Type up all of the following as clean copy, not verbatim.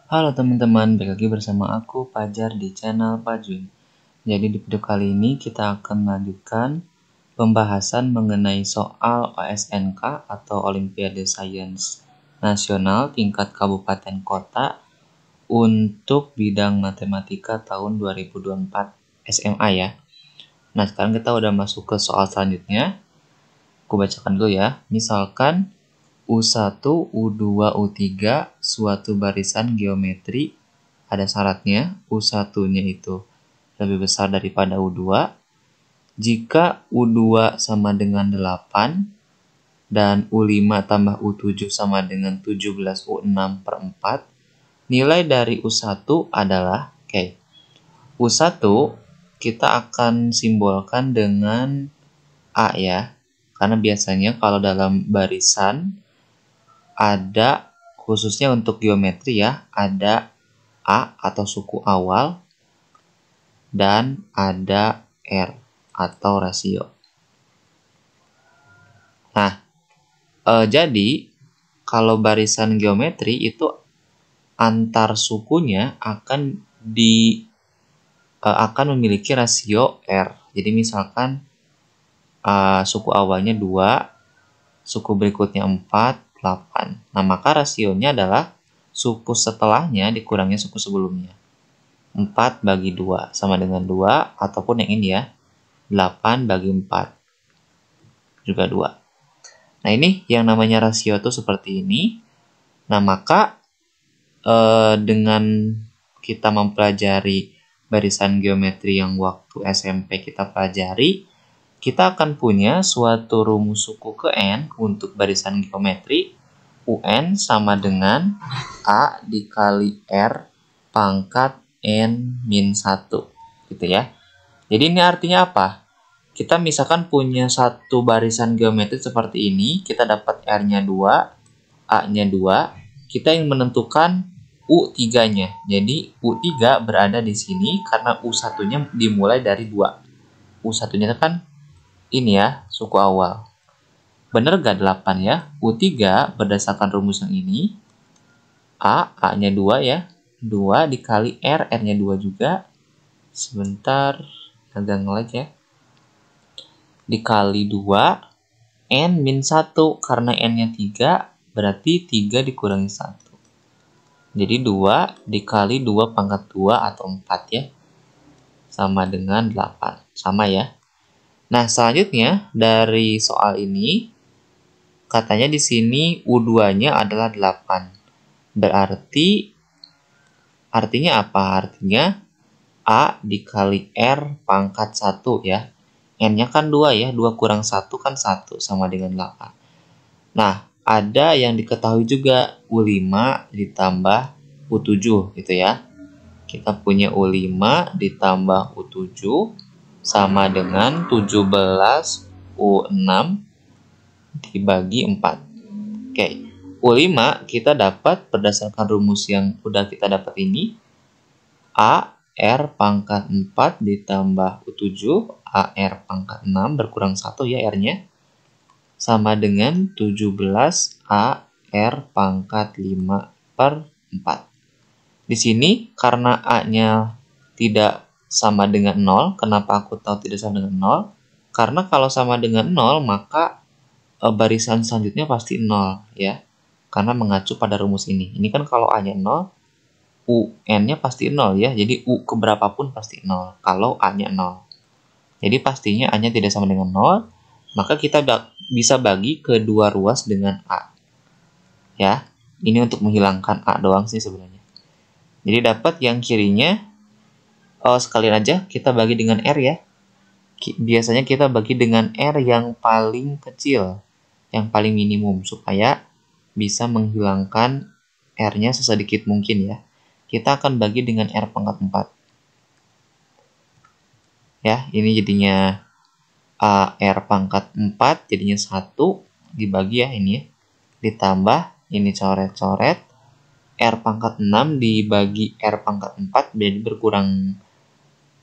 Halo teman-teman, balik lagi bersama aku Fajar di channel Pajun. Jadi di video kali ini kita akan melanjutkan pembahasan mengenai soal OSNK atau Olimpiade Sains Nasional tingkat Kabupaten Kota untuk bidang matematika tahun 2024 SMA ya. Nah sekarang kita udah masuk ke soal selanjutnya. Aku bacakan dulu ya. Misalkan U1, U2, U3 suatu barisan geometri, ada syaratnya U1-nya itu lebih besar daripada U2. Jika U2 sama dengan 8 dan U5 tambah U7 sama dengan 17 U6 per 4, nilai dari U1 adalah, U1 kita akan simbolkan dengan A ya, karena biasanya kalau dalam barisan ada, khususnya untuk geometri ya, ada A atau suku awal dan ada R atau rasio. Nah, jadi kalau barisan geometri itu antar sukunya akan memiliki rasio R. Jadi misalkan suku awalnya 2, suku berikutnya 4, 8. Nah, maka rasionya adalah suku setelahnya dikurangnya suku sebelumnya. 4 bagi 2 sama dengan 2, ataupun yang ini ya, 8 bagi 4 juga 2. Nah, ini yang namanya rasio itu seperti ini. Nah, maka dengan kita mempelajari barisan geometri yang waktu SMP kita pelajari, kita akan punya suatu rumus suku ke N untuk barisan geometri. UN sama dengan A dikali R pangkat N-1. Gitu ya. Jadi ini artinya apa? Kita misalkan punya satu barisan geometri seperti ini. Kita dapat R-nya 2, A-nya 2. Kita yang menentukan U3-nya. Jadi U3 berada di sini karena U1-nya dimulai dari 2. U1-nya kan ini ya, suku awal. Bener gak 8 ya? U3 berdasarkan rumus yang ini, A-nya 2 ya. 2 dikali R, R-nya 2 juga. Sebentar, agak nge-lag ya. Dikali 2, N-1, karena N-nya 3, berarti 3 dikurangi 1. Jadi 2 dikali 2 pangkat 2 atau 4 ya. Sama dengan 8. Sama ya. Nah, selanjutnya dari soal ini katanya di sini U2-nya adalah 8. Berarti artinya apa? Artinya A dikali R pangkat 1 ya. N-nya kan 2 ya. 2 kurang 1 kan 1 sama dengan 8. Nah, ada yang diketahui juga U5 ditambah U7 gitu ya. Kita punya U5 ditambah U7 sama dengan 17 U6 dibagi 4. U5 kita dapat berdasarkan rumus yang udah kita dapat ini. A R pangkat 4 ditambah U7 AR pangkat 6 berkurang 1 ya R-nya. Sama dengan 17 AR pangkat 5 per 4. Di sini karena A-nya tidak sama dengan 0. Kenapa aku tahu tidak sama dengan 0? Karena kalau sama dengan 0 maka barisan selanjutnya pasti 0 ya. Karena mengacu pada rumus ini. Ini kan kalau A-nya 0, UN-nya pasti 0 ya. Jadi U keberapa pun pasti 0 kalau A-nya 0. Jadi pastinya A-nya tidak sama dengan 0. Maka kita bisa bagi ke dua ruas dengan A. Ya, ini untuk menghilangkan A doang sih sebenarnya. Jadi dapat yang kirinya, sekalian aja kita bagi dengan R ya. Biasanya kita bagi dengan R yang paling kecil, yang paling minimum, supaya bisa menghilangkan R-nya sesedikit mungkin ya. Kita akan bagi dengan R pangkat 4. Ya, ini jadinya R pangkat 4 jadinya 1 dibagi ya ini ya. Ditambah ini coret-coret. R pangkat 6 dibagi R pangkat 4 jadi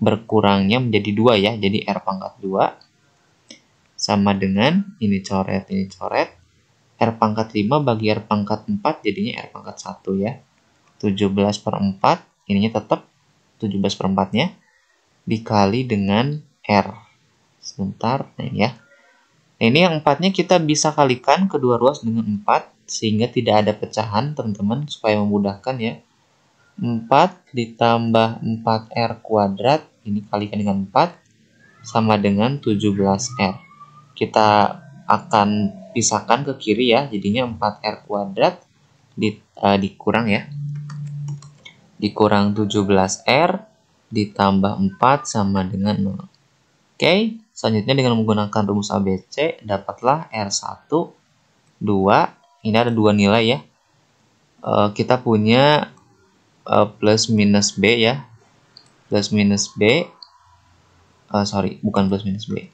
berkurangnya menjadi 2 ya. Jadi R pangkat 2 sama dengan ini coret. R pangkat 5 bagi R pangkat 4 jadinya R pangkat 1 ya. 17/4, ininya tetap 17/4-nya, dikali dengan R. Sebentar, ya. Nah, ini yang 4-nya kita bisa kalikan kedua ruas dengan 4, sehingga tidak ada pecahan, teman-teman, supaya memudahkan ya. 4 ditambah 4R kuadrat, ini kalikan dengan 4, sama dengan 17R. Kita akan pisahkan ke kiri ya, jadinya 4R kuadrat dikurang ya. Dikurang 17R ditambah 4 sama dengan 0. Oke, selanjutnya dengan menggunakan rumus ABC, dapatlah R1, 2, ini ada dua nilai ya. Kita punya plus minus B ya. Plus minus B, bukan plus minus B.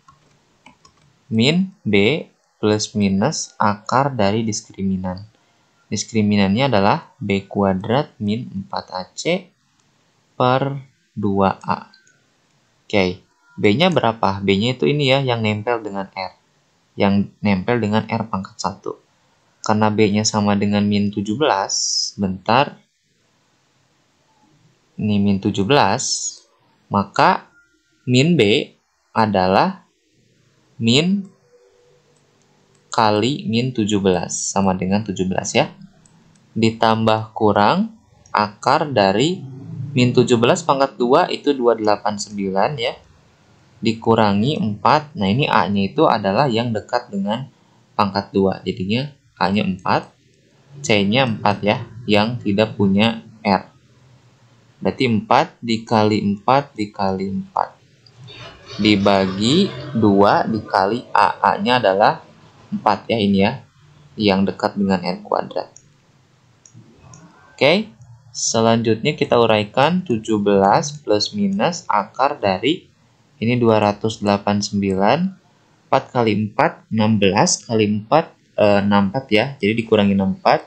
Min B plus minus akar dari diskriminan. Diskriminannya adalah B kuadrat min 4AC per 2A. Oke. B-nya berapa? B-nya itu ini ya, yang nempel dengan R. Yang nempel dengan R pangkat 1. Karena B-nya sama dengan min 17, bentar. Ini min 17, maka min B adalah min kali min 17, sama dengan 17 ya. Ditambah kurang akar dari min 17 pangkat 2 itu 289 ya. Dikurangi 4, nah ini A-nya itu adalah yang dekat dengan pangkat 2, jadinya A-nya 4, C-nya 4 ya, yang tidak punya R. Berarti 4 dikali 4 dikali 4. Dibagi 2 dikali A, A-nya adalah 4 ya, ini ya, yang dekat dengan R kuadrat. Oke, selanjutnya kita uraikan 17 plus minus akar dari ini 289, 4 kali 4, 16 kali 4, 64 ya. Jadi dikurangi 64,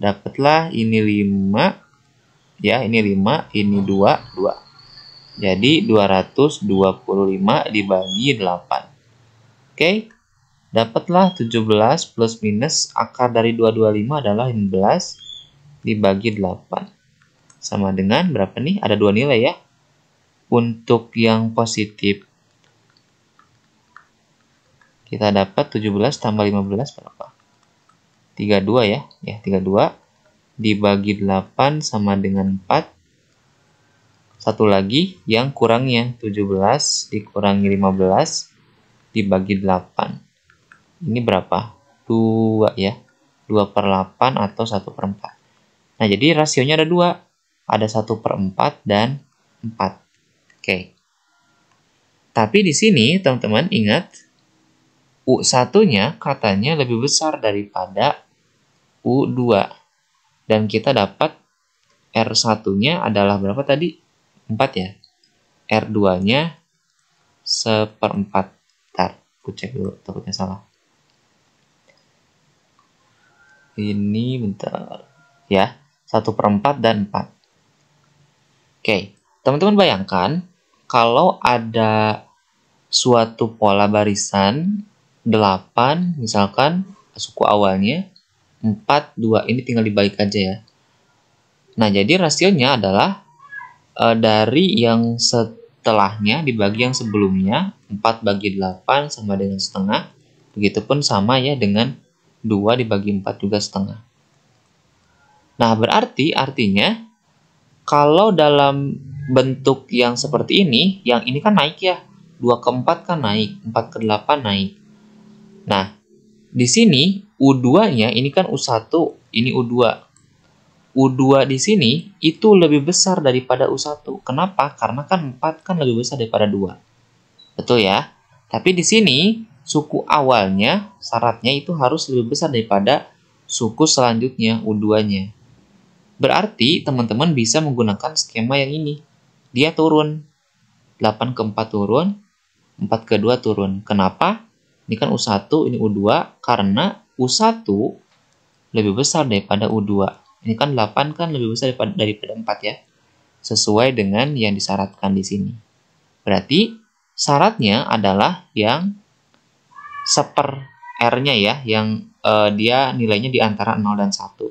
dapatlah ini 5, ya ini 5, ini 2, 2. Jadi 225 dibagi 8. Oke, dapatlah 17 plus minus akar dari 225 adalah 15 dibagi 8. Sama dengan berapa nih? Ada dua nilai ya. Untuk yang positif, kita dapat 17 tambah 15 berapa? 32 ya. Ya, 32 dibagi 8 sama dengan 4. Satu lagi yang kurangnya, 17 dikurangi 15 dibagi 8. Ini berapa? 2 ya. 2/8 atau 1/4. Nah, jadi rasionya ada 2. Ada 1/4 dan 4. Oke. Tapi di sini teman-teman ingat U1-nya katanya lebih besar daripada U2. Dan kita dapat R1-nya adalah berapa tadi? 4 ya. R2-nya 1/4. Bentar, aku cek dulu, takutnya salah. Ini bentar. Ya, 1/4 dan 4. Oke, teman-teman bayangkan kalau ada suatu pola barisan 8, misalkan suku awalnya 4, 2, ini tinggal dibalik aja ya. Nah, jadi rasionya adalah dari yang setelahnya dibagi yang sebelumnya, 4 bagi 8 sama dengan setengah. Begitupun sama ya dengan 2 dibagi 4 juga setengah. Nah, berarti artinya kalau dalam bentuk yang seperti ini, yang ini kan naik ya. 2 ke 4 kan naik, 4 ke 8 naik. Nah, di sini U2-nya ini kan U1, ini U2. U2 di sini itu lebih besar daripada U1. Kenapa? Karena kan 4 kan lebih besar daripada 2. Betul ya? Tapi di sini suku awalnya syaratnya itu harus lebih besar daripada suku selanjutnya U2-nya. Berarti teman-teman bisa menggunakan skema yang ini. Dia turun. 8 ke 4 turun, 4 ke 2 turun. Kenapa? Ini kan U1, ini U2. Karena U1 lebih besar daripada U2. Ini kan 8 kan lebih besar daripada 4 ya. Sesuai dengan yang disyaratkan di sini. Berarti syaratnya adalah yang seper R-nya ya. Yang dia nilainya di antara 0 dan 1.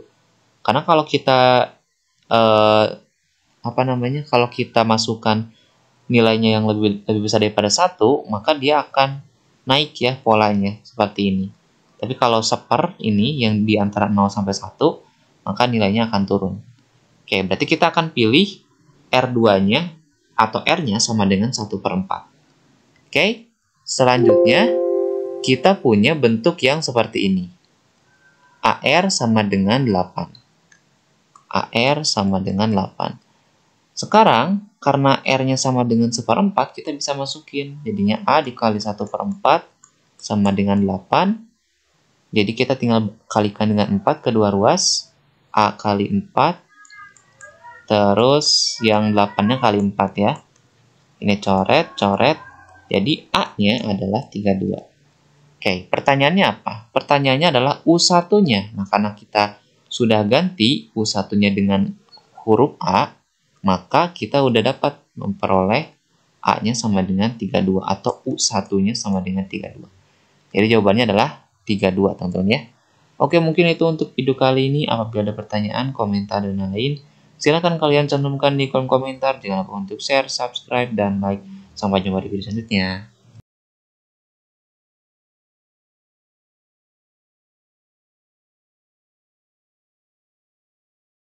Karena kalau kita kalau kita masukkan nilainya yang lebih besar daripada 1, maka dia akan naik ya polanya seperti ini. Tapi kalau seper ini yang di antara 0 sampai 1, maka nilainya akan turun. Oke, berarti kita akan pilih R2-nya atau R-nya sama dengan 1/4. Oke, selanjutnya kita punya bentuk yang seperti ini. AR sama dengan 8. AR sama dengan 8. Sekarang, karena R-nya sama dengan 1/4, kita bisa masukin. Jadinya A dikali 1/4 sama dengan 8. Jadi kita tinggal kalikan dengan 4 kedua ruas. A kali 4. Terus yang 8-nya kali 4 ya. Ini coret, coret. Jadi A-nya adalah 32. Oke, pertanyaannya apa? Pertanyaannya adalah U1-nya. Nah, karena kita sudah ganti U1-nya dengan huruf A, maka kita udah dapat memperoleh A-nya sama dengan 32 atau U1-nya sama dengan 32. Jadi jawabannya adalah 32, teman-teman ya. Oke, mungkin itu untuk video kali ini. Apabila ada pertanyaan, komentar, dan lain-lain, silakan kalian cantumkan di kolom komentar. Jangan lupa untuk share, subscribe, dan like. Sampai jumpa di video selanjutnya.